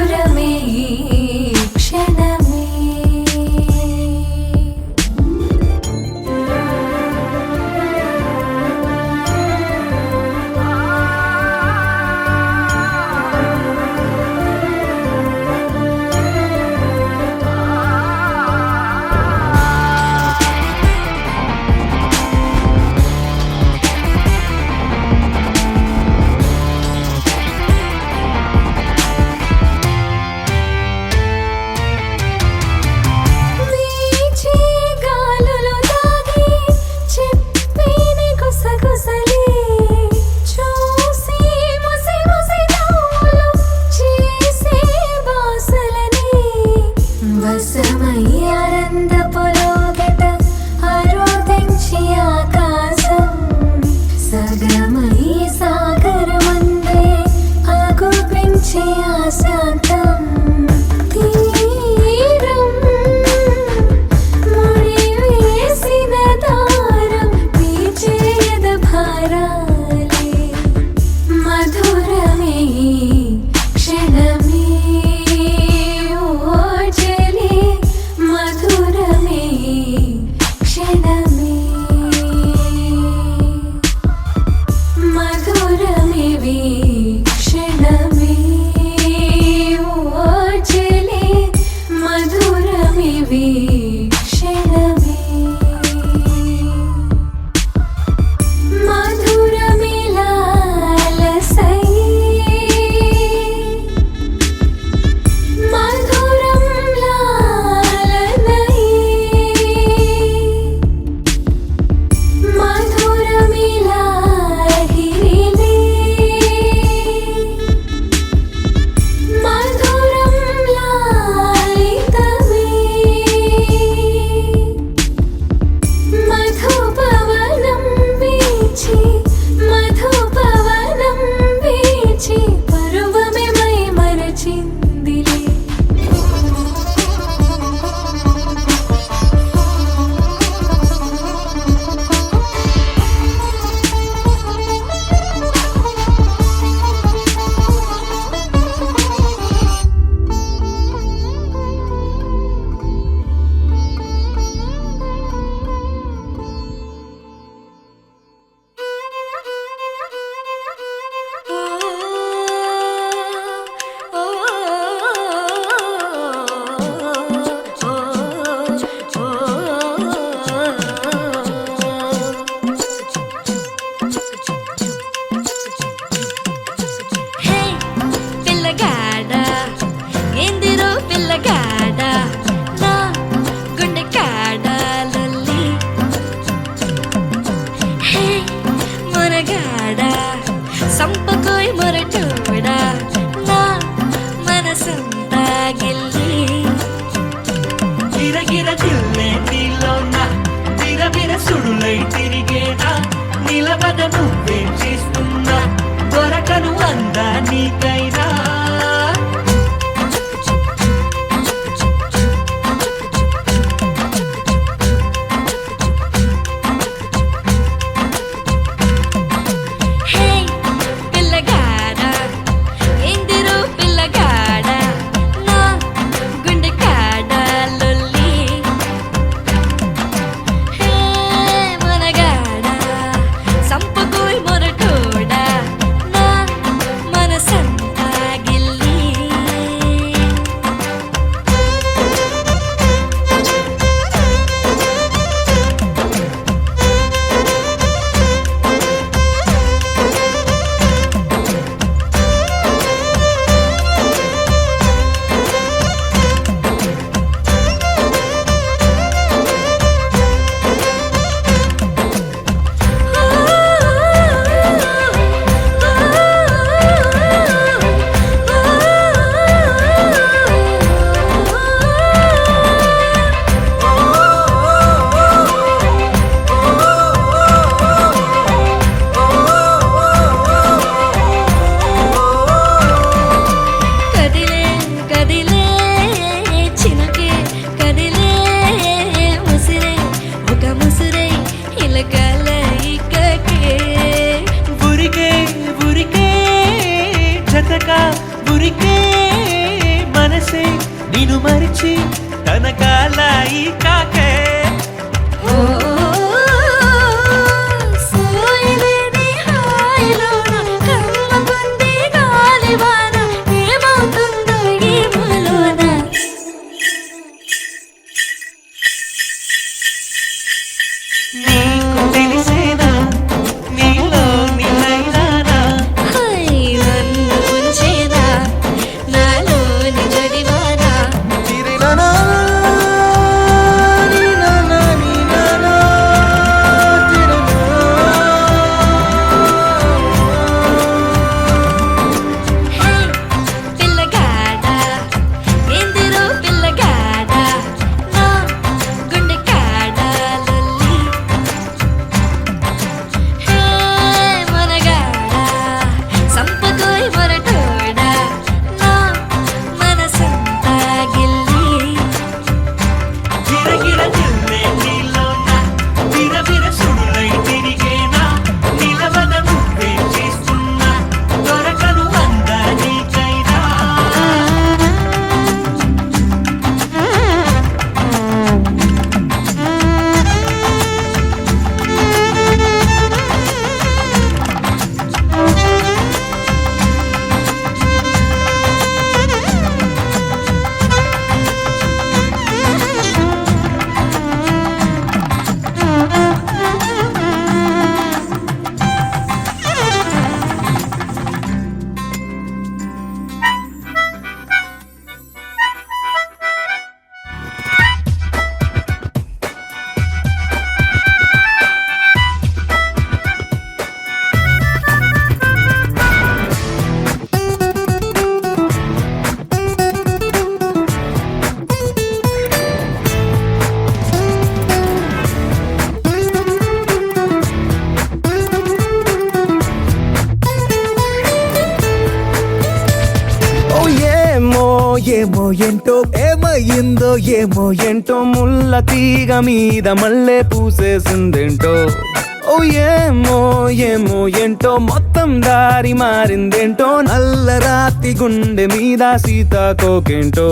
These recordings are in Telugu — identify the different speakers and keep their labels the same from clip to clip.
Speaker 1: మధురమే క్షణమే
Speaker 2: సంపకోయ్ మొరటోడా నా మనసంతా గిల్లి గిరగిర జిల్లే నీలోన విరవిర సుడులై తిరిగేనా నిలబడ నువ్వే చేస్తున్నా దొరకను అందా నీకైనా
Speaker 1: సంపకోయ్ మొరటోడా నా మనసంతా
Speaker 2: మరిచి తన కాలాయి కాకే
Speaker 1: సోయలేని హాయిలోన కమ్మగుంది గాలివాన ఏమవుతుందో ఏమోలోన
Speaker 2: నీకు తెలిసేనా నీలో నిలైనానా
Speaker 1: హై నన్ను ఉంచేనా నాలోని జడివానా హే పిల్లగాడా ఎందిరో పిల్లగాడా నా గుండె కాడా లొల్లి హే మనగాడా సంపకోయ్ మొరటోడా నా మనసంతా గిల్లి
Speaker 2: గిరగిర జిల్లే నీలోన విరవిర సుడులై తిరిగేనా నిలవద నువ్వే చేస్తున్నా దొరకను అందా నీకైనా
Speaker 3: ఓ ఏమో ఏమో ఏంటో ఏమయ్యిందో ఏమో ఏంటో ముళ్ళ తీగ మీద మళ్ళీ పూసేసిందేంటో ఓ ఏమో ఏమో ఏంటో మొత్తం దారి మారిందేంటో నల్ల రాతి గుండె మీద సీతాకోకేంటో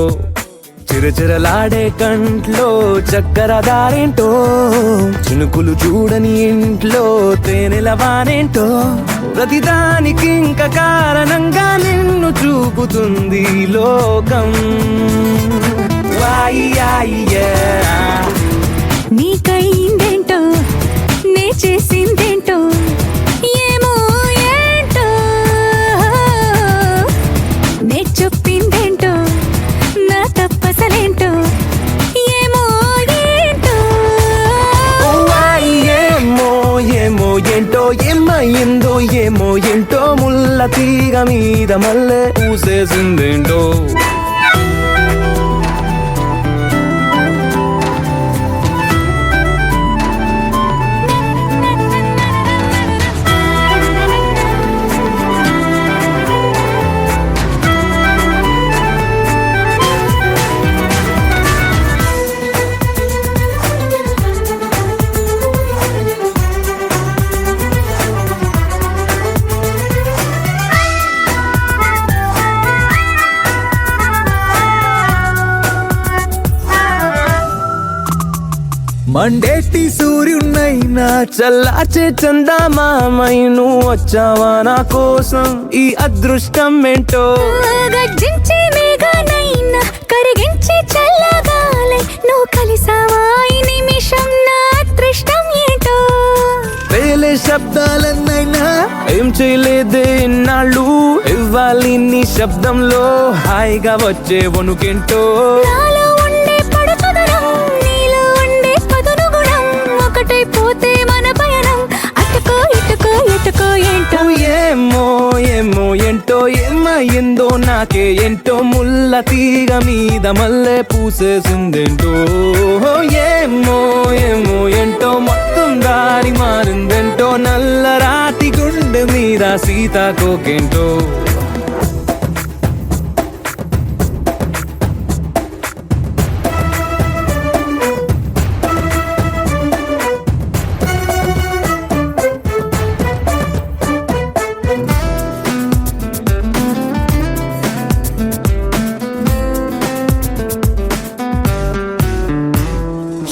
Speaker 3: చిరచిరలాడే కంట్లో చక్కెర దారేంటో చినుకులు చూడని ఇంట్లో తేనెల వానేంటో ప్రతిదానికి ఇంక కారణంగా నిన్ను చూపుతుంది ఈ లోకం వాయియాయియే.
Speaker 1: నీకైందేంటో నే చేసిందేంటో ఏమో ఏంటో నే చెప్పిందేంటో నా తప్పసలేంటో ఏమో ఏంటో
Speaker 3: ఓ వాయి ఏమో ఏమో ఏంటో ఏమయ్యిందో ఏమో ఏంటో ముళ్ళ తీగ మీద మళ్ళీ పూసేసిందేంటో మండేటి సూర్యున్నైనా చల్లార్చే చందమామై నువ్వు వచ్చావా నా కోసం ఈ అదృష్టం ఏంటో
Speaker 1: గర్జించే మేఘనైనా కరిగించే చల్లగాలై నువ్వు కలిసావా ఈ నిమిషం నా అదృష్టం ఏంటో
Speaker 3: వేలే శబ్దాలన్నైనా ఏం చేయలేదే ఇన్నాళ్ళు ఇవ్వాలి నీ శబ్దంలో హాయిగా వచ్చే వణుకేంటో
Speaker 1: నాలో ఉండే పడుతుదనం నీలో ఉండే పదును గుణం ఒకటైపోతే మన పయనం అటుకో ఇటుకో ఎటుకో ఏంటో
Speaker 3: ఏమో ఏమో ఏంటో ఏమయ్యిందో నాకే ఏంటో ముళ్ళ తీగ మీద మళ్ళీ పూసేసిందేంటో ఏమో ఏమో ఏంటో మొత్తం దారి మారిందేంటో నల్ల రాతి గుండె మీద సీతాకోకేంటో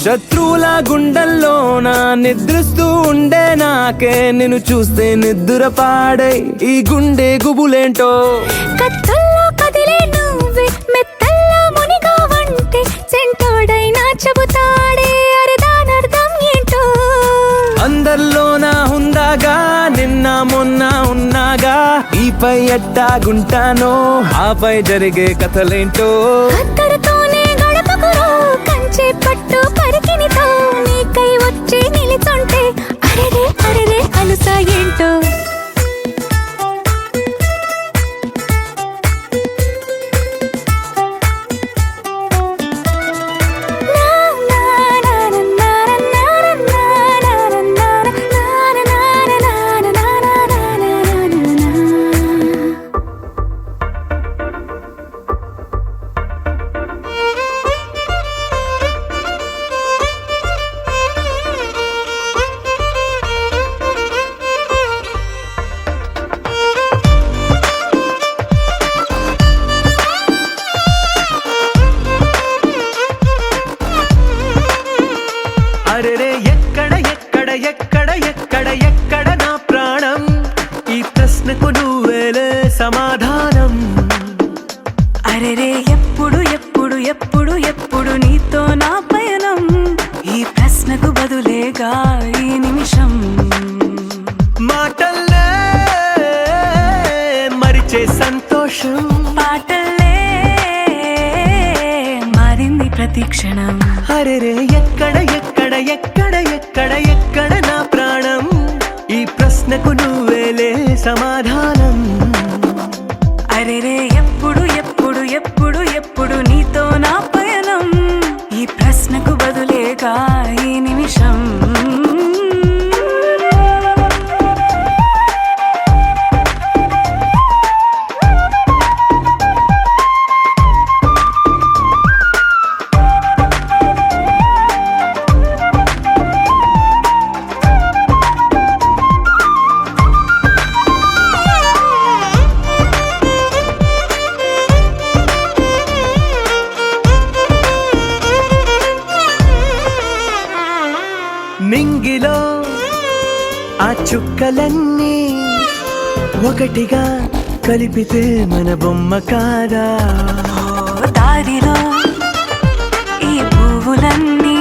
Speaker 3: శత్రువుల గుండెల్లోన నిద్రిస్తూ ఉండే నాకే నిన్ను చూస్తే నిద్ర పాడై ఈ గుండె గుబులేంటో.
Speaker 1: కత్తుల్లో కదిలే నువ్వే మెత్తల్లో మునిగావంటే సెంటోడైనా చెబుతాడే అరే దానర్థం ఏంటో.
Speaker 3: అందరిలోన ఉందాగా నిన్న మొన్న ఉన్నాగా ఈపై ఎట్టాగుంటానో ఆపై జరిగే కథలేంటో.
Speaker 1: అక్కడితోనే గడపకురో కంచె పట్టు పరికినితో నీకై వచ్చి నిలిచుంటే అరెరే అరెరే అలుసా ఏంటో.
Speaker 2: అరెరే ఎక్కడ ఎక్కడ ఎక్కడ ఎక్కడ ఎక్కడ నా ప్రాణం, ఈ ప్రశ్నకు నువ్వేలే సమాధానం.
Speaker 4: అరెరే ఎప్పుడు ఎప్పుడు ఎప్పుడు ఎప్పుడు నీతో నా పయనం, ఈ ప్రశ్నకు బదులేగా ఈ నిమిషం.
Speaker 2: మాటల్లే మరిచే సంతోషం,
Speaker 4: పాటల్లే మారింది ప్రతి క్షణం.
Speaker 2: అరెరే ఎక్కడ ఎక్కడ ఎక్కడ ఎక్కడ ఎక్కడ నా ప్రాణం, ఈ ప్రశ్నకు నువ్వేలే సమాధానం.
Speaker 4: అరెరే ఎప్పుడు ఎప్పుడు ఎప్పుడు ఎప్పుడు నీతో నా పయనం, ఈ ప్రశ్నకు బదులేగా ఈ నిమిషం.
Speaker 2: నింగిలో ఆ చుక్కలన్నీ ఒకటిగా కలిపితే మన బొమ్మ కాదా.
Speaker 4: దారిలో ఈ పువ్వులన్నీ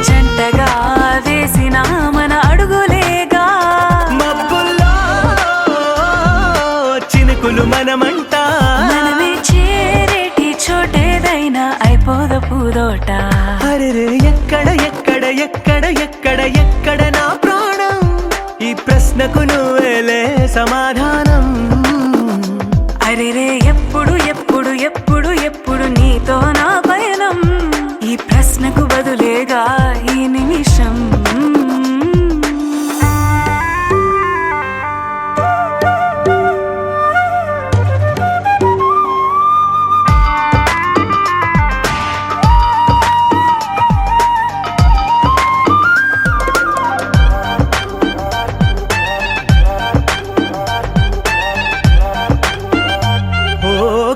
Speaker 4: జంటగా వేసిన మన అడుగులేగా.
Speaker 2: మబ్బుల్లో చినుకులు మనమంట,
Speaker 4: మనమే చేరేటి చోటేదైనా అయిపోద పూదోట.
Speaker 2: అరెరే ఎక్కడ ఎక్కడ ఎక్కడ ఎక్కడ ఎక్కడ నా ప్రాణం, ఈ ప్రశ్నకు నువ్వేలే సమాధానం.
Speaker 4: అరెరే ఎప్పుడు ఎప్పుడు ఎప్పుడు ఎప్పుడు నీతో నా పయనం, ఈ ప్రశ్నకు బదులేగా ఈ నిమిషం.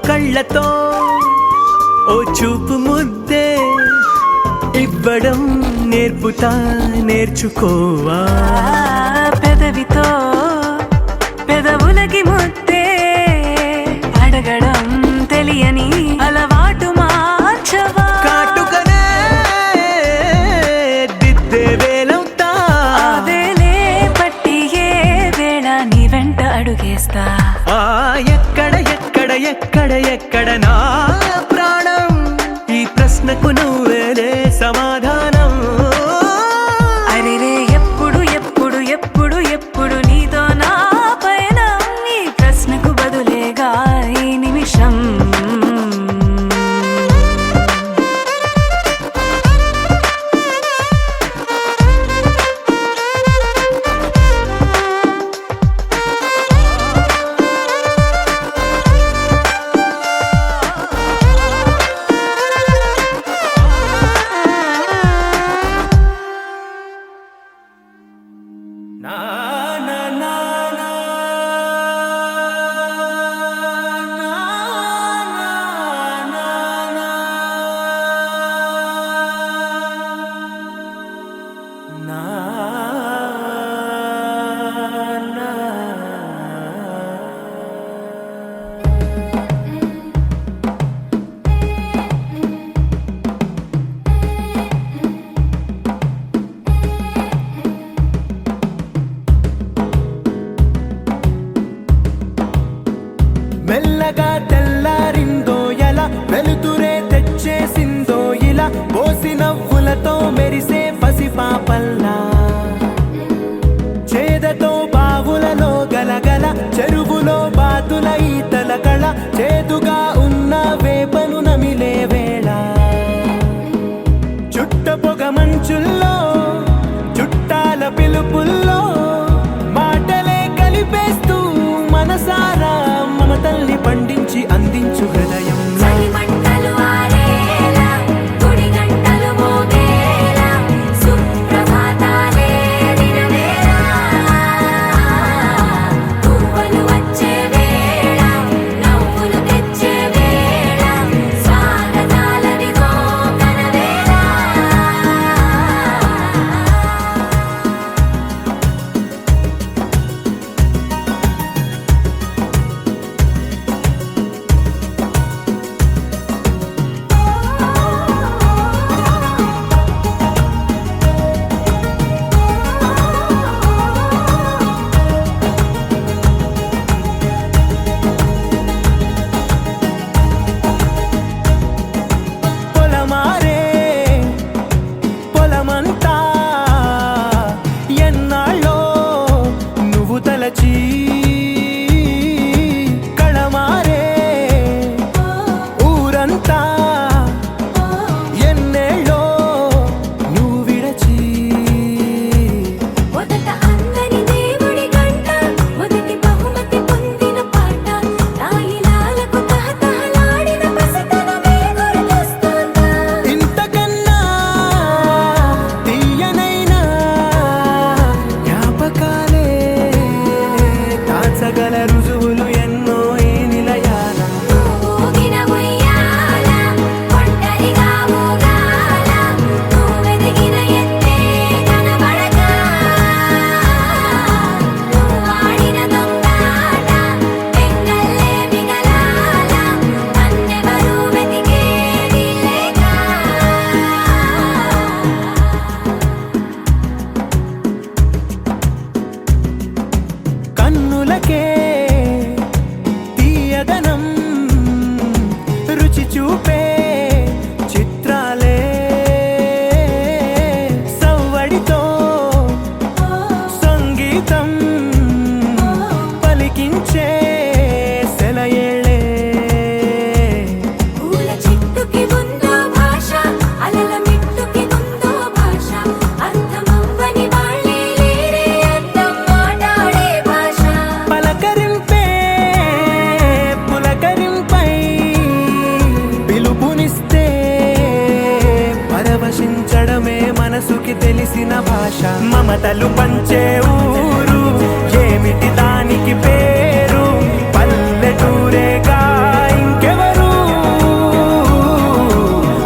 Speaker 2: కళ్ళతో ఓ చూపు ముద్దే ఇవ్వడం నేర్పుతా నేర్చుకోవా.
Speaker 4: పెదవితో పెదవులకి ముద్దే అడగడం తెలియని అలవాటు మార్చవా.
Speaker 2: కాటుకనే దిద్దే వేలవుతా,
Speaker 4: వేలే పట్టి ఏ వేళ నీ వెంట అడుగేస్తా.
Speaker 2: ఎక్కడ ఎక్కడ ఎక్కడ ఎక్కడ నా ప్రాణం, ఈ ప్రశ్నకు నువ్వేలే సమాధానం.
Speaker 4: అరెరే ఎప్పుడు ఎప్పుడు ఎప్పుడు ఎప్పుడు నీతో నా పయనం, ఈ ప్రశ్నకు బదులేగా ఈ నిమిషం.
Speaker 3: భాష మమతలు పంచే ఊరు ఏమిటి దానికి పేరు పల్లెటూరేగా ఇంకెవరు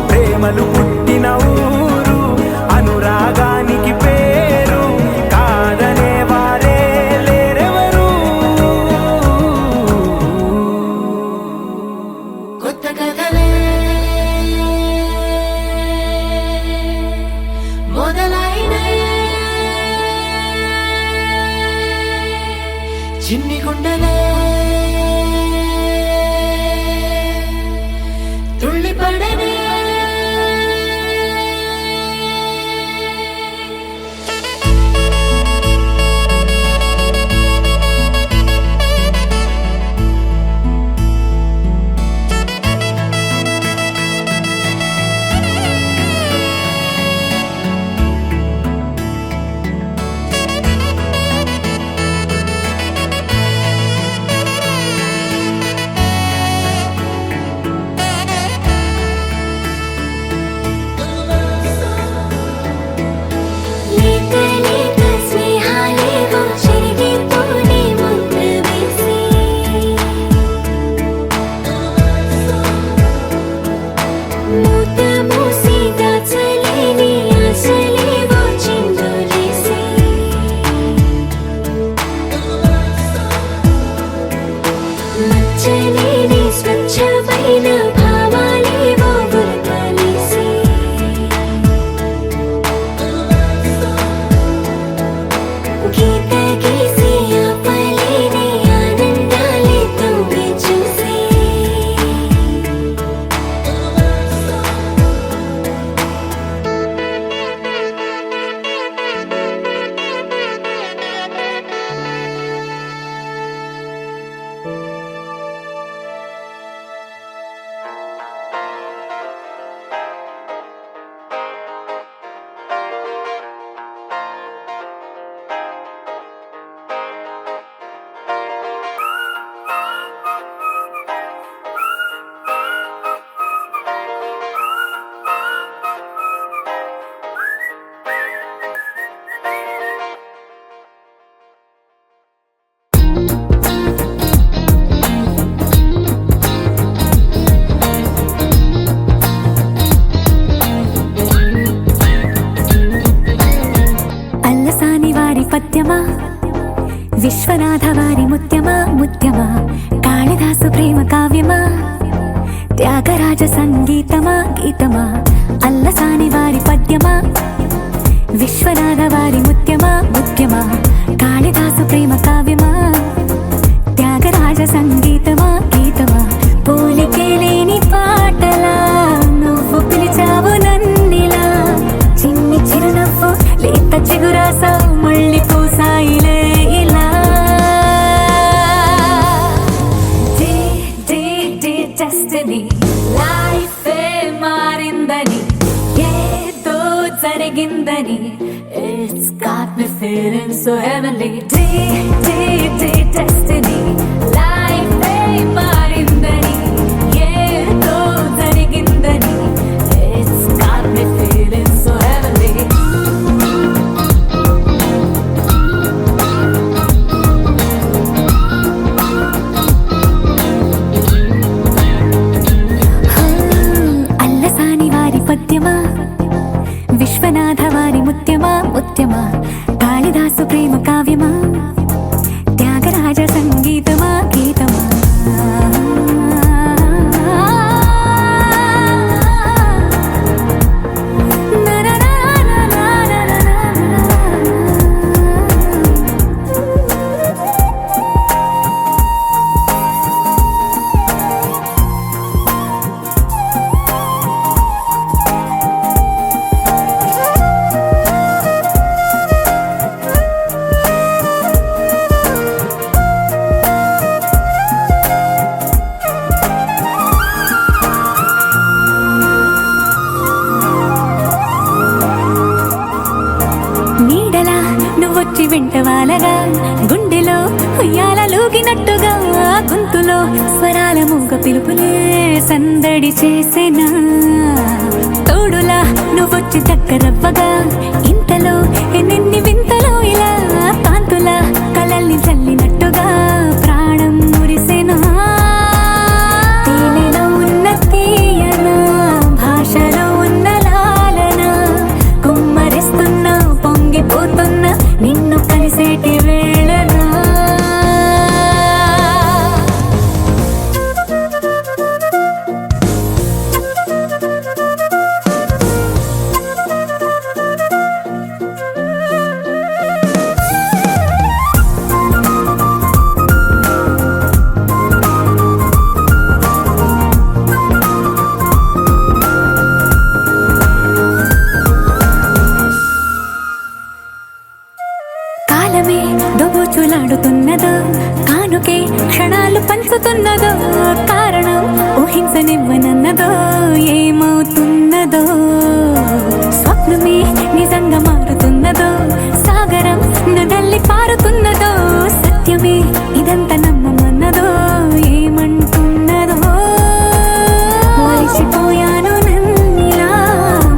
Speaker 3: ప్రేమలు పుట్టిన ఊరు అనురాగానికి పేరు కాదనే వారే లేరెవరు
Speaker 1: కొత్త కథలే మొదలైనయే చిన్ని గుండెలే తుళ్ళిపడనే లేక లేక స్నేహాలేవో చెరిగిపోనే ముందు వేసి మూత మూసి దాచలేని ఆశలేవో చిందులేసి మచ్చలేని స్వచ్ఛమైన భావాలేవో గురకలేసి గీత గీసి ఆపలేని ఆనందాలే తొంగి చూసి అల్లసాని వారి పద్యమా విశ్వనాథ వారి ముత్యమా ముత్యమా కాళిదాసు ప్రేమ కావ్యమా త్యాగరాజ సంగీతమా గీతమా అల్లసాని వారి పద్యమా విశ్వనాథ వారి ముత్యమా ముత్యమా కాళిదాసు ప్రేమ కావ్యమా త్యాగరాజ సంగీతమా గీతమా పోలికే లేని పాటలా నువ్వు పిలిచావు నన్నిలా చిన్ని చిరునవ్వు లేత చిగురాస మళ్ళీ పూసాయిలే ఇలా డెస్టినీ లైఫ్ మారిందని ఏదో జరిగిందని It's got me feeling so heavenly destiny life మారిందని ఏదో జరిగిందని It's got me feeling so heavenly Allasani వారి పద్యమా విశ్వనాథ వారి ముత్యమా ముత్యమా కాళిదాసు ప్రేమ కావ్యమా త్యాగరాజ సంగీతమా గీతమా వచ్చి వెంట వాలగా గుండెలో ఉయ్యాలూగినట్టుగా గొంతులో స్వరాల మూగ పిలుపులే సందడి చేసేనా తోడులా నువ్వొచ్చి దగ్గరవ్వగా ఇంతలో ఎన్నెన్ని వింతలో ఇలా కాంతుల కలల్ని చల్లినట్టుగా ప్రాణం మురిసెనా తేనెలో ఉన్న తీయన భాషలో ఉన్న లాలన కుమ్మరిస్తున్న పొంగిపోతున్న నిన్ను కలిసేటి వేళనా కాలమే దోబూచులాడుతున్నదో కానుకే క్షణాలు పంచుతున్నదో కారణం ఊహించనివ్వనన్నదో ఏమవుతున్నదో స్వప్నమే నిజంగా మారుతున్నదో సాగరం నదల్లి పారుతున్నదో సత్యమే ఇదంతా నమ్మమన్నదో ఏమంటున్నదో మరిచిపోయాను నన్నిలా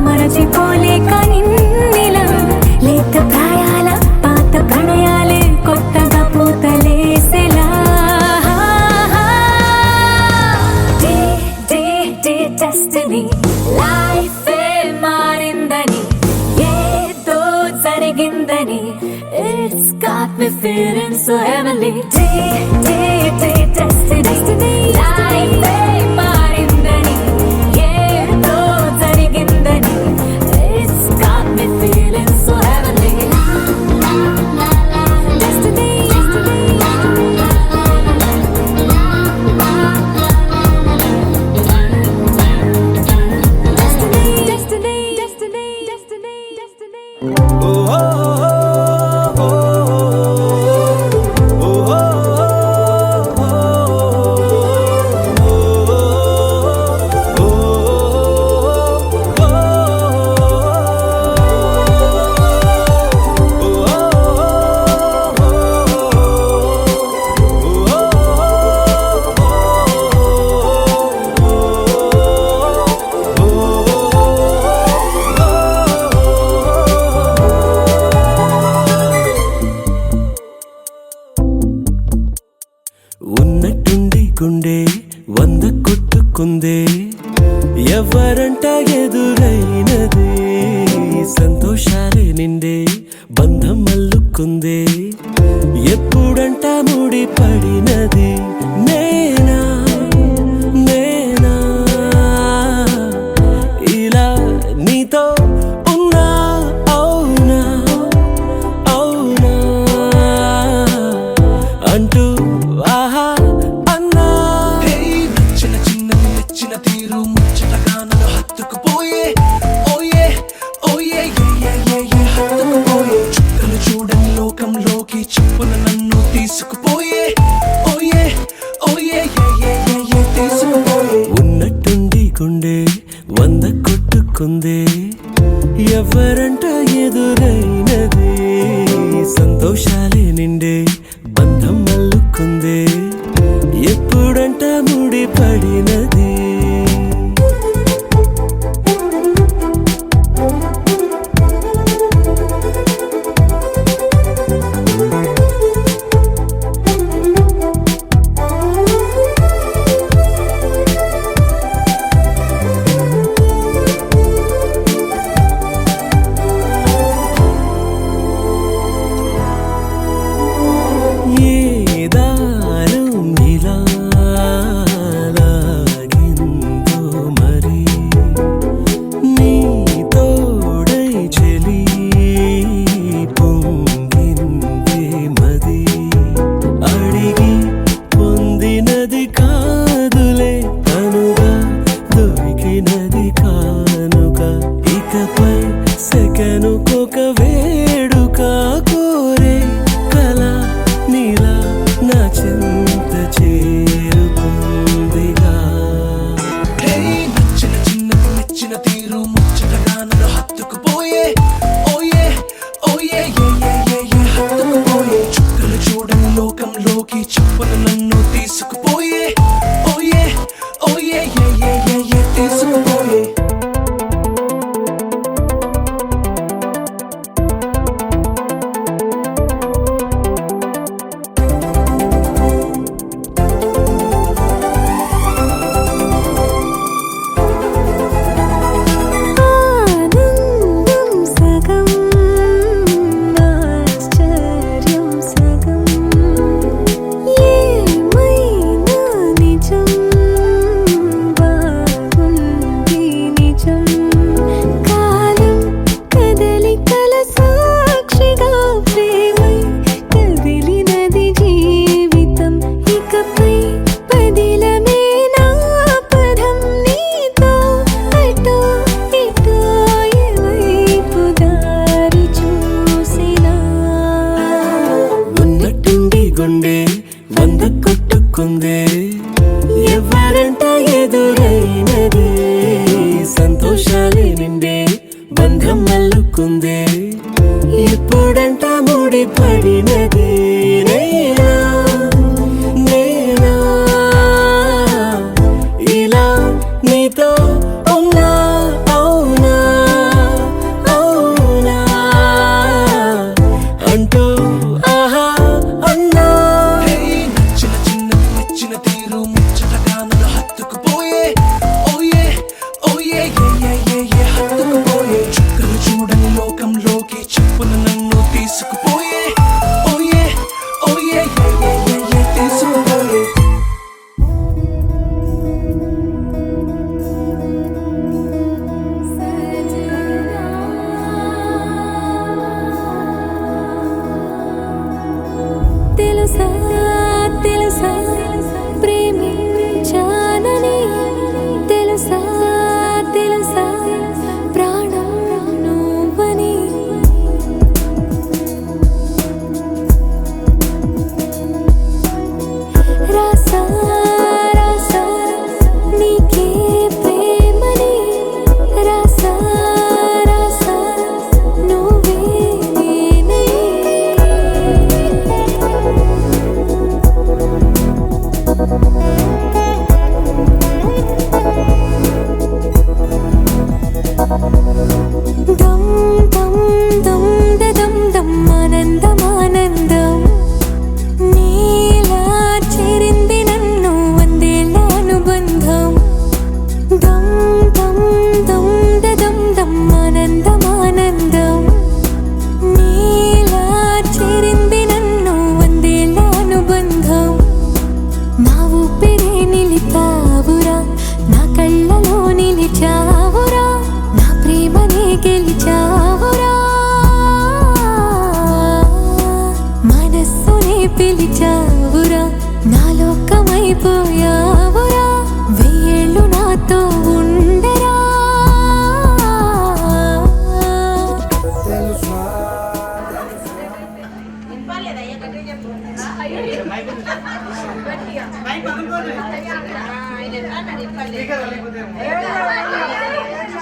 Speaker 1: మరచిపోలేక నిన్నిలా లేత ప్రాయాల పాత ప్రణయాలే కొత్తగా పూతలేసెలా డెస్టినీ లైఫే మారిందని ఏదో జరిగిందని it's got me feeling so heavenly destiny లైఫే మారిందని ఏదో జరిగిందని it's got me feeling so heavenly
Speaker 2: ఉన్నట్టుండి గుండె 100 కొట్టుకుందే ఎవరంట ఎదురైనది సంతోషాలే నిండే బంధం అల్లుకుందే ఎప్పుడంట ముడి పడినది నేనా నేనా ఇలా నీతో ఉన్నా అవునా అవునా అంటూ ఆహా అన్నా నచ్చిన చిన్నది నచ్చిన తీరు ముచ్చటగా నన్ను హత్తుకుపోయే ఓయే ఓయే హత్తుకుపోయే చుక్కలు చూడని లోకంలోకి చెప్పున నన్ను తీసుకుపోయే ఓయే ఓయే తీసుకుపోయే ఉన్నట్టుండి గుండె 100 కొట్టుకుందే ఎవరంట ఎదురైనది సంతోషాలే నిండే బంధం అల్లుకుందే ఎప్పుడంట ముడి పడినది ఏ దారం ఇలా లాగిందో మరి నీ తోడై చెలి పొంగిందే మది అడిగి పొందినది కాదులే తనుగా దొరికినది కానుక ఇకపై సెకనుకొక వేడుక కోరే కల నీలా నా చింత చేరుకుందిగా నచ్చిన చిన్నది నచ్చిన తీరు ముచ్చటగా నన్ను హత్తుకుపోయే ఓయే ఓయే హత్తుకుపోయే చుక్కలు చూడని లోకంలోకి చెప్పున నన్ను తీసుకుపోయే ఓయే ఓయే తీసుకుపోయే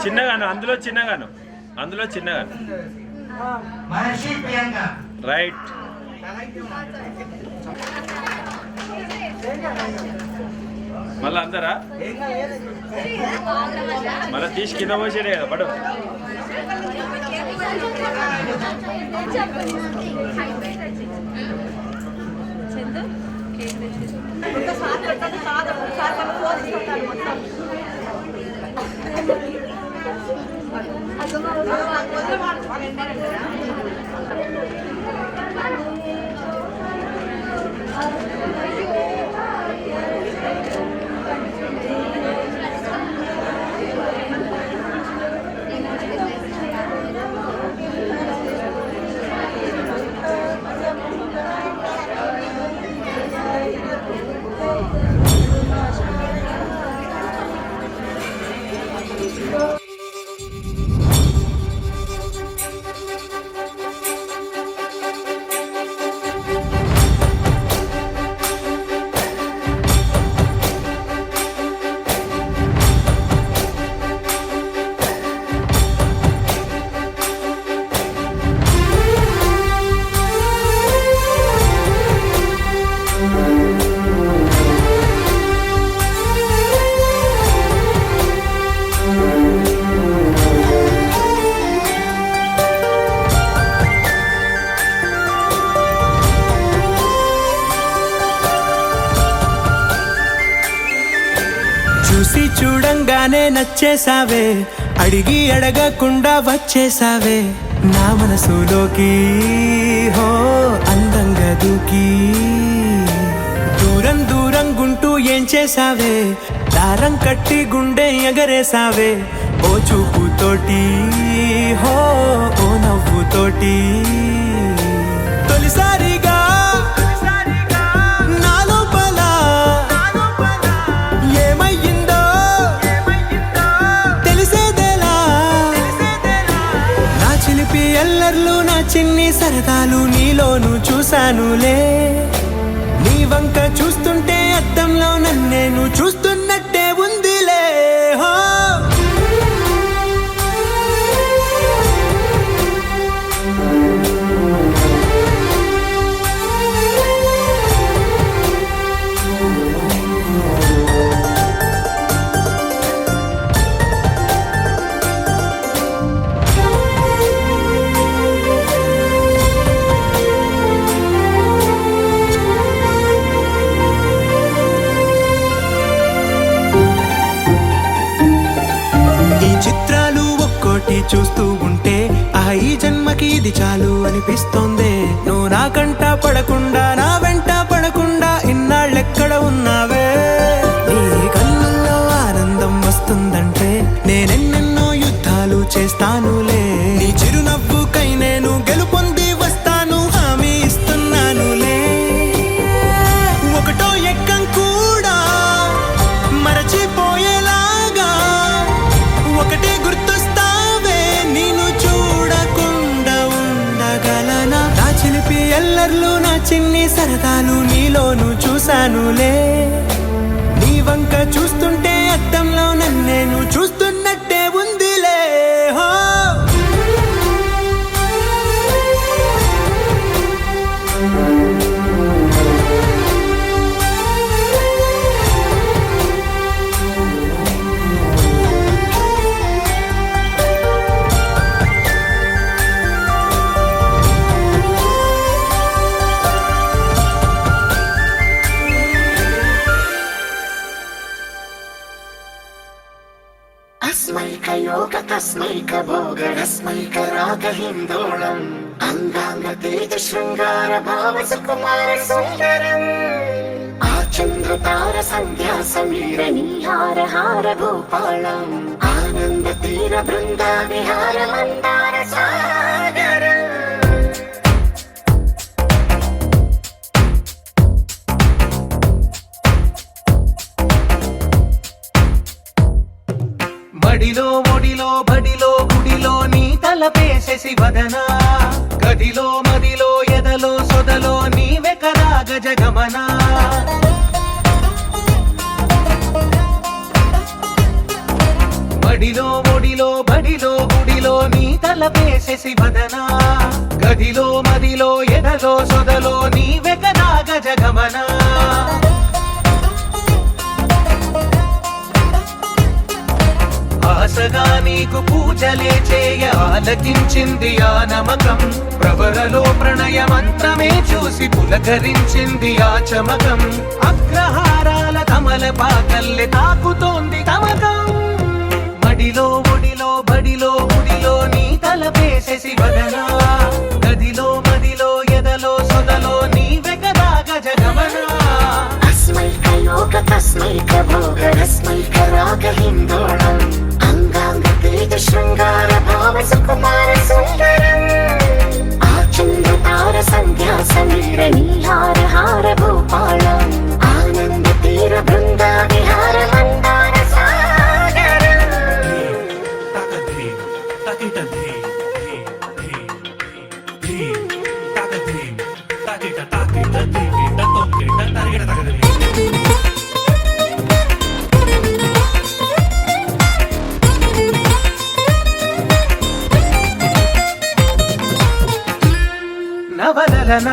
Speaker 5: చిన్నగాను అందులో చిన్నగాను రైట్. మళ్ళా అందరా మళ్ళీ తీసి కింద పోసేదే కదా పడు.
Speaker 3: చూసి చూడంగానే నచ్చేసావే, అడిగి అడగకుండా వచ్చేసావే నా మనసులోకి. హో అందంగా దూకి దూరం దూరం గుంటూ ఏం చేసావే, దారం కట్టి గుండె ఎగరేసావే ఓ చూపుతోటి. హో ఓ నవ్వుతోటి తొలిసారిగా నా లోపల ఏమయ్యిందో తెలిసేదేలా. నా చిలిపి ఎల్లర్లు నా చిన్ని సరదాలు నీలోను చూశానులే. నీ వంక చూస్తుంటే అద్దంలో నన్నేను చూస్తున్నట్టే ఉందిలే. హో చూస్తూ ఉంటే ఈ జన్మకి ఇది చాలు అనిపిస్తోందే. నువ్వు నా కంట పడకుండా నా వెంట పడకుండా ఇన్నాళ్ళెక్కడ ఉన్నావే. నీ కళ్ళల్లో ఆనందం వస్తుందంటే నేనెన్నెన్నో యుద్ధాలు చేస్తానులే. నీ చిరునవ్వుకై నేను గెలుపొంది వస్తాను హామీ ఇస్తున్నానులే. ఒకటో ఎక్కం కూడా మరచిపోయేలాగా ఒకటే గుర్తు ఎల్లర్లు నా చిన్ని సరదాలు నీలోను చూశానులే. నీ వంక చూస్తుంటే అద్దంలో నన్నేను చూస్తున్నట్టే ఉందిలే. హో
Speaker 6: तस्मैक भोगरस्मैक रागहिन्दोळम् अङ्गाङ्ग तेज शृङ्गार भाव सुकुमार सुन्दरम् आचन्द्रतार सन्ध्या समीर नीहार हार भूपालम् आनन्द तीर बृन्दा विहार मन्दार सागरम्
Speaker 3: బడిలో ఒడిలో బడిలో గుడిలో నీ తలపేసేసి వదనా. గదిలో మదిలో ఎదలో సొదలో నీవే కదా గజగమనా. బడిలో ఒడిలో బడిలో గుడిలో నీ తలపేసేసి వదనా గదిలో మదిలో ఎదలో సొదలో నీవే కదా గజగమనా ఆశగా నీకు పూజలే చేయ ఆలకించింది ఆ నమకం ప్రవరలో ప్రణయ మంత్రమే చూసి పులకరించింది ఆ చమకం అగ్రహారాల కమల పాకల్లె తాకుతోంది తమకం మడిలో ఒడిలో బడిలో గుడిలో నీ తలపేసేసి వదనా గదిలో మదిలో ఎదలో సొదలో నీవే కదా గజగమనా
Speaker 6: अस्मै कयोग तस्मै भोगरस्मै कराग हिन्दोळम् अङ्गाङ्ग तेज शृङ्गार भाव सुकुमार सुन्दरम् आचन्द्रतार सन्ध्या समीर नीहार हार भूपालम् आनन्द तीर बृन्दा विहार मन्दार सागरम्
Speaker 3: నవలన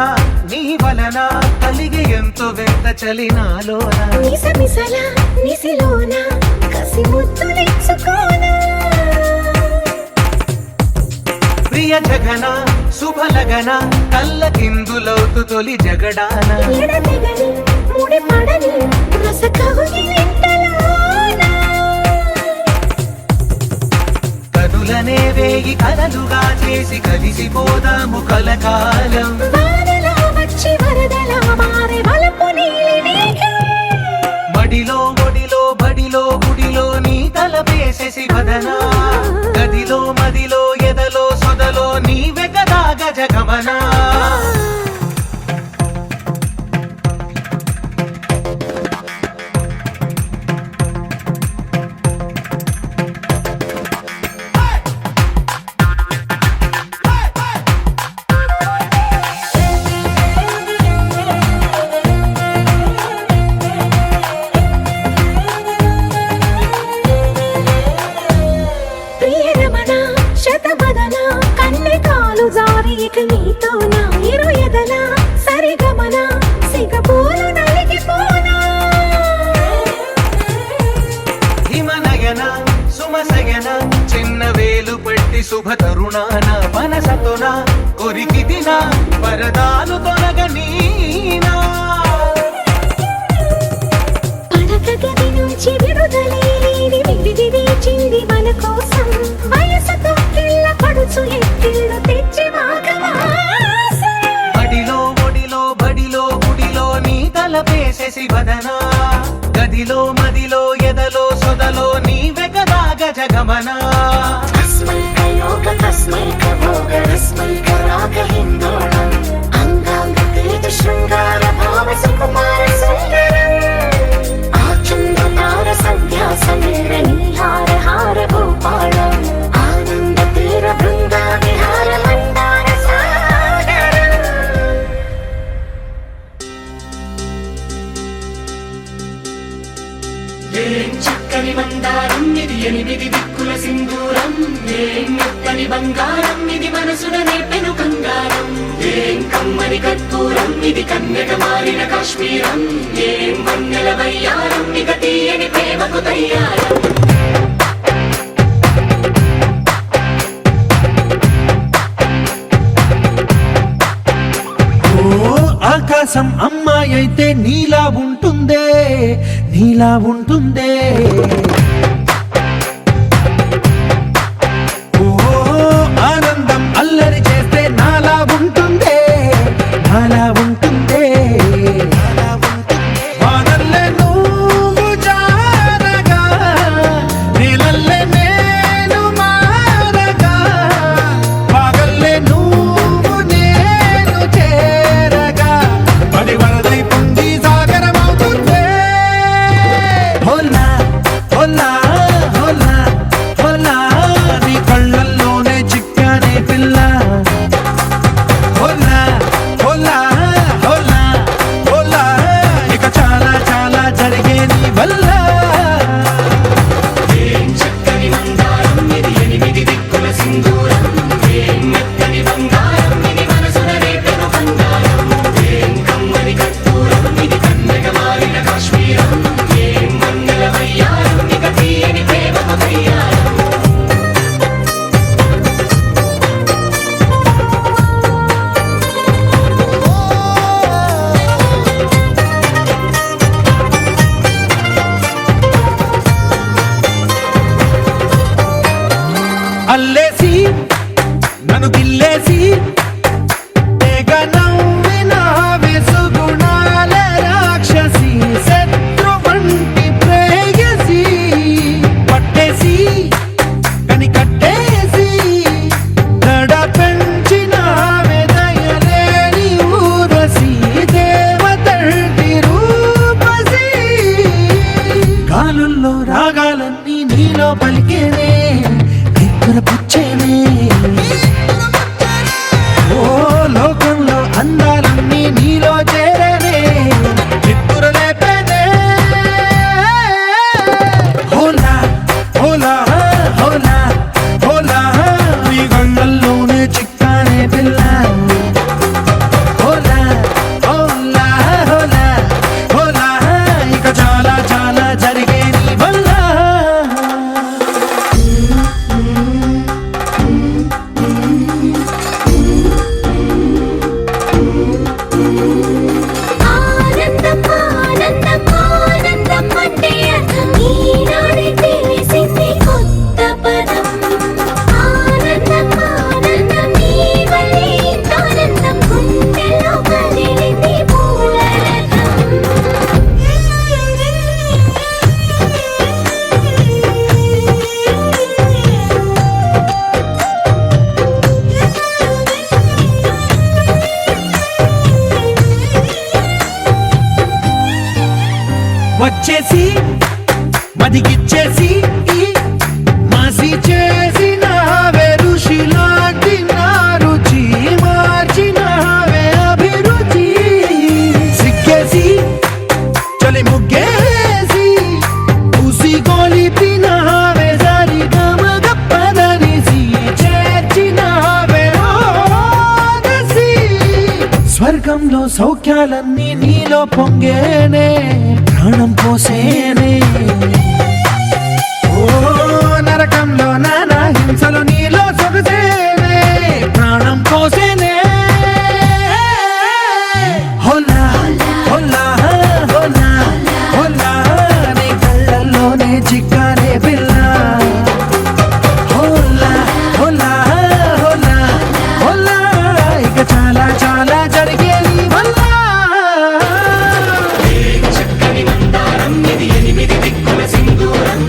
Speaker 3: నీ వలన కలిగి ఎంతో వెంట చలినాలోన
Speaker 1: నిసమిసల నిసిలోన కసి ముద్దులిచ్చుకోన
Speaker 3: ప్రియ జగన శుభలగన కళ్ళ కిందులవుతు తొలి జగడాన
Speaker 1: ఎడతెగని ముడి పడని రస కౌగిలింతలోన
Speaker 3: కనులనే వేయి కలలుగా చేసి కలిసిపోదాము కలకాలం
Speaker 1: వానలా వచ్చి వరదలా మారే వలపు నీలి మేఘం
Speaker 3: మడిలో ఒడిలో బడిలో గుడిలో నీ తలపేసేసి వదనా గదిలో మదిలో ఎదలో సొదలో నీవే కదా గజగమనా
Speaker 1: ప్రియరమణ శతబదన కన్నె కాలు జారి ఇక నీతో నా ఇరు ఎదల సరిగమన సిగపూలు నలిగిపోనా
Speaker 3: హిమనయన సుమసయన చిన్న వేలు పట్టి శుభ తరుణాన మనసతోన కొరికి దిన వరదాలు తొలగనీనా
Speaker 1: పడక గది నుంచి విడుదలే లేని విడిది వేచింది మన కోసం వయసుతో కిళ్ళ పడుచు ఎత్తిళ్ళు తెచ్చి వాగవాసం
Speaker 3: బడిలో ఒడిలో బడిలో గుడిలో నీ తలపేసేసి వదనా గదిలో మదిలో ఎదలో సొదలో నీవే కదా గజగమనా
Speaker 6: अस्मै कयोग तस्मै भोगरस्मै कराग हिन्दोळम् अङ्गाङ्ग तेज शृङ्गार भाव सुकुमार सुन्दरम् आचन्द्रतार सन्ध्या समीर नीहार हार भूपालम् आनन्द तीर बृन्दा विहार मन्दार सागरम्
Speaker 7: ఏం చక్కని మందారం ఇది ఎనిమిది దిక్కుల సింధూరం ఏం మెత్తని బంగారం ఇది మనసున నేపెను కంగారం ఏం కమ్మని కర్పూరం ఇది కన్నెగ మారిన కాశ్మీరం ఏం వన్నెల వయ్యారం ఇక తీయని ప్రేమకు తయ్యారం
Speaker 2: ఓ ఆకాశం అమ్మాయి అయితే నీలా ఉంటుందే నీలా ఉంటుందే ఓ ఆనందం అల్లరి చేస్తే నాలా ఉంటుందే నాలా ఉంటుందే వానల్లే నువ్వు జారగా నీలల్లే నేను మారగా పగల్లే నువ్వు నేను చేరగా పడి వరదై పొంగి సాగరమవుతుందే హోలా హోలా అల్లేసి నన్ను గిల్లేసి తెగ నవ్విన వెసుగుణాల రాక్షసి శత్రు వంటి ప్రేయసి పట్టేసి కని కట్టేసి దడ పెంచిన వెదయలేని ఊరసి దేవతంటి రూపసి గాలుల్లో రాగాలన్నీ నీలో పలికేనే పుచ్చేనే ఓ లోకంలో అందాలన్నీ నీలో చేరేనే చిత్తురలేపేనే హోలా హోలా హోలా హోలా నీ గంగల్లోనే చిక్కానే పిల్ల హోలా హోలా హోలా హోలా ఇక చాలా చాలా జరిగే నీ వల్ల
Speaker 1: ఆనందం ఆనందం ఆనందం అంటే అర్థం ఈనాడే తెలిసింది కొత్త పదం ఆనందం ఆనందం నీ వల్లే ఇంత ఆనందం గుండెల్లో కదిలింది పూల
Speaker 2: వచ్చేసి మదిగిచ్చేసి మాసి చేసిన ఋషిలాంటి నా రుచి మార్చినవే అభిరుచి సిగ్గేసి చలి ముగ్గేసి పూసి గోలిపినవే సరి గమగప్పదనిసి చేర్చినవే ఓదసి స్వర్గంలో సౌఖ్యాలన్నీ నీలో పొంగేనే ప్రాణం పోసేనే ఓ నరకంలో నానా హింసలు నీలో సొగసేనే ప్రాణం పోసేనే హోలా హోలా హోలా హోలా నీ కళ్ళల్లోనే చిక్కానే పిల్ల హోలా హోలా హోలా హోలా ఇక చాలా చాలా జరిగే నీ వల్ల
Speaker 7: చక్కని మందారం ఇది ఎనిమిది దిక్కుల సింధూరం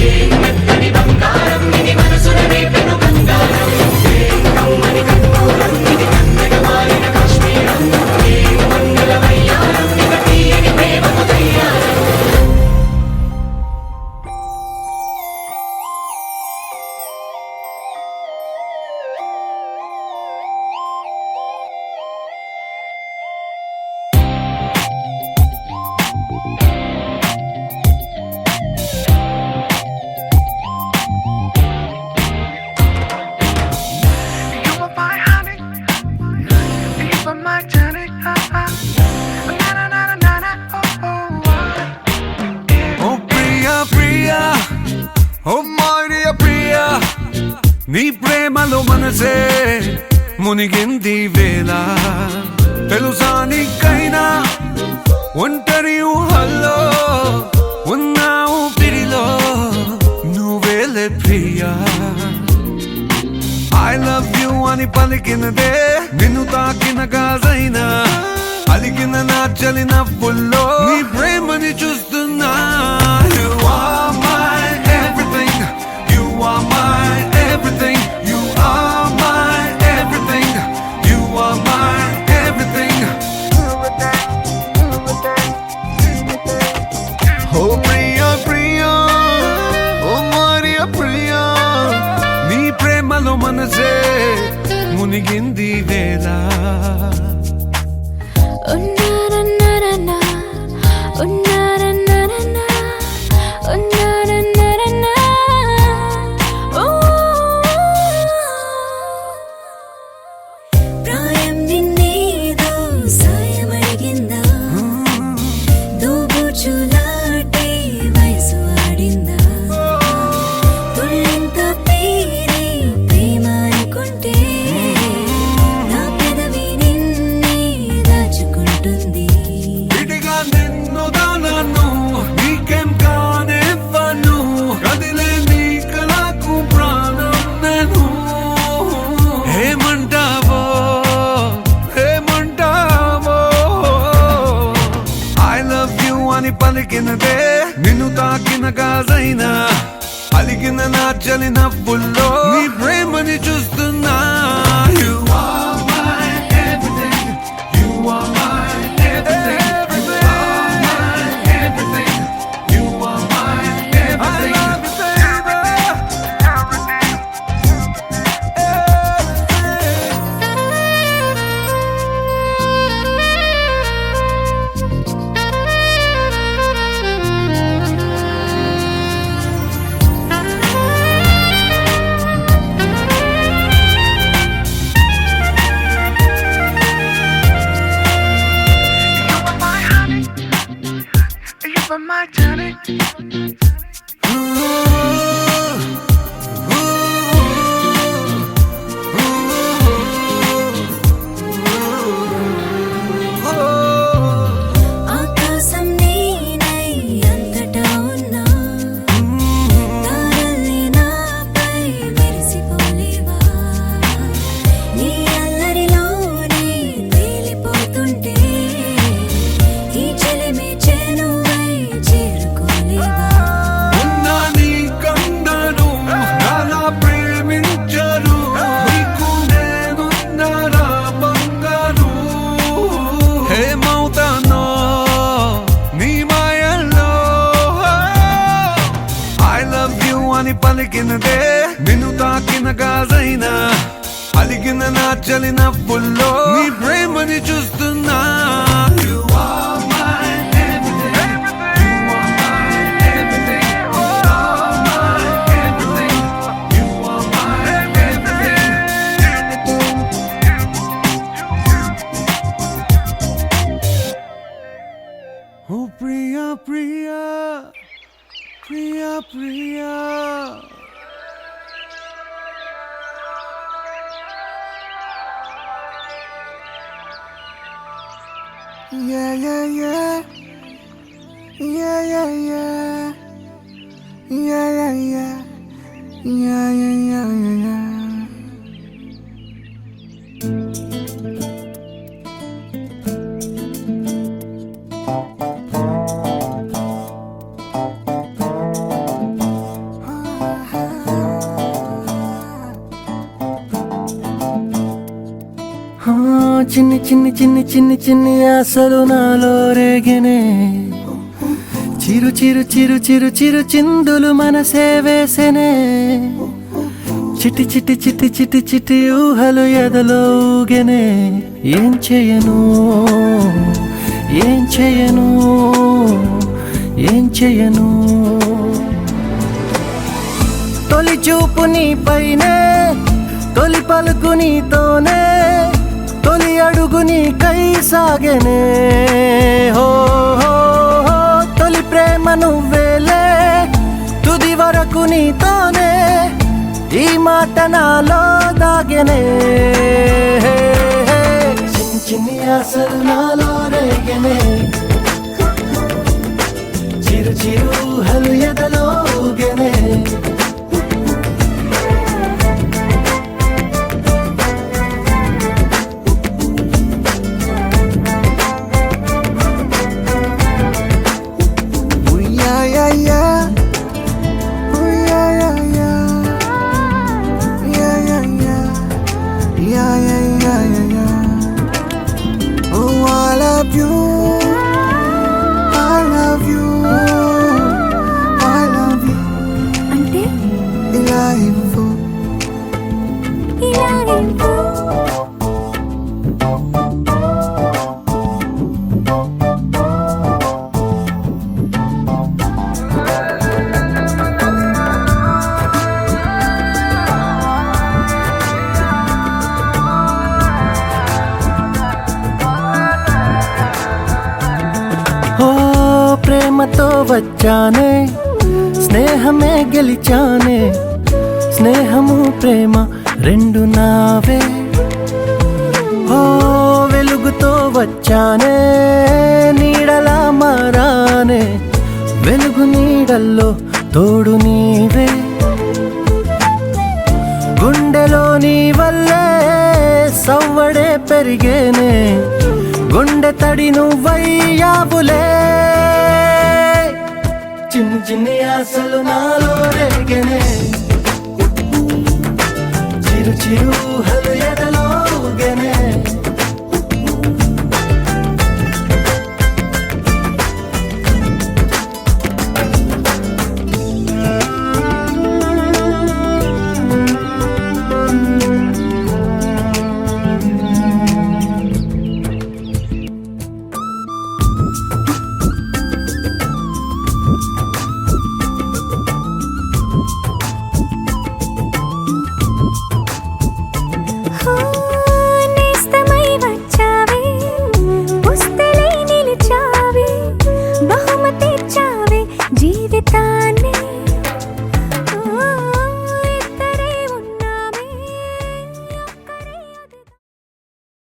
Speaker 7: ఏం మెత్తని బంగారం ఇది మనసున రేపెను కంగారం ఏం కమ్మని కర్పూరం ఇది కన్నెగ మారిన కాశ్మీరం ఏం మంగళ వయ్యారం ఇక తీయని ప్రేమకు తయ్యారం
Speaker 8: You are my honey, you are my tonic. Na na na na na na. Oh oh.
Speaker 9: Oh Priya Priya, oh my dear Priya, నీ ప్రేమలో మనసే మునిగింది వేళ తెలుసా నీకైనా ఒంటరి ఊహల్లో ఉన్నావు పిరిలో నువ్వేలే ప్రియా I love you అని పలికినదే నిన్ను తాకిన గాజైనా అలికిన నా చలి నవ్వుల్లో నీ ప్రేమని చూస్తున్నా You are my everything, you are my everything, you are my everything, you are my everything. Oh Priya Priya, oh Maria Priya, నీ ప్రేమలో మనసే మునిగింది వేళ
Speaker 1: ఉన్నారన్నారన్నా ఉన్నారన్నారన్నా ఉన్నారన్నారన్నా ఓ ప్రాయం నిన్నేదో సాయం అడిగిందా దూబుచులాటే వయసు ఆడిందా తుళ్ళింత పేరే ప్రేమ అనుకుంటే నా పెదవి నిన్నే దాచుకుంటుంది
Speaker 9: విడిగా నిన్ను దాన తాకిన గాజైనా అలిగిన నా చలి నవ్వుల్లో నీ ప్రేమని చూస్తున్నా. You are my everything. You are my everything. You are my everything. I love you,
Speaker 8: You were my tonic.
Speaker 1: ఆకాశం నేనై అంతటా ఉన్నా తారల్ని నాపై మెరిసిపోలేవా నీ అల్లరిలోనే తేలిపోతుంటే ఈ చెలిమి చేనువై చేరుకోలేవా
Speaker 9: ఉన్నా నీ కండను నాలా ప్రేమించరు నీకు నేనున్నారా బంగారు హేమవుతానో నీ మాయల్లో ఐ లవ్ యు అని పలికినదే నిన్ను తాకిన గాజైనా అలిగిన నా చలి నవ్వుల్లో నీ ప్రేమని చూస్తున్నా. You are my everything. You are my everything. You are my everything. You are my everything. Oh Priya, Priya, Priya, Priya.
Speaker 8: Yeah, yeah, yeah. Yeah, yeah, yeah. Yeah, yeah, yeah. Yeah, yeah, yeah, yeah, yeah.
Speaker 2: చిన్ని చిన్ని చిన్ని చిన్ని చిన్ని ఆశలు నాలో రేగినే చిరు చిరు చిరు చిరు చిరు చిందులు మనసే వేసెనే చిటి చిటి చిటి చిటి చిటి ఊహలు ఎదలో ఊగెనే ఏం చేయను ఏం చేయను ఏం చేయను తొలి చూపు నీ పైనే తొలి పలుకు నీతోనే తొలి అడుగు నీకై సాగెనే హో హో హో తొలి ప్రేమ నువ్వేలే తుది వరకు నీతోనే ఈ మాట నాలో దాగెనే చిన్ని చిన్ని ఆశలు నాలో రేగెనే చిరు చిరు ఊహలు ఎదలో ఊగెనే
Speaker 1: అంటే ఇలా ఇవ్వు.
Speaker 2: ఓ ప్రేమతో వచ్చానే స్నేహమే గెలిచానే స్నేహము ప్రేమ రెండు నావే ఓ వెలుగుతో వచ్చానే నీడలా మారానే వెలుగు నీడల్లో తోడు నీవే గుండెలో నీ వల్లే సవ్వడే పెరిగేనే గుండె తడి నువ్వయ్యావులే చిన్ని చిన్ని ఆశలు నాలో రేగనే చిరు చిరు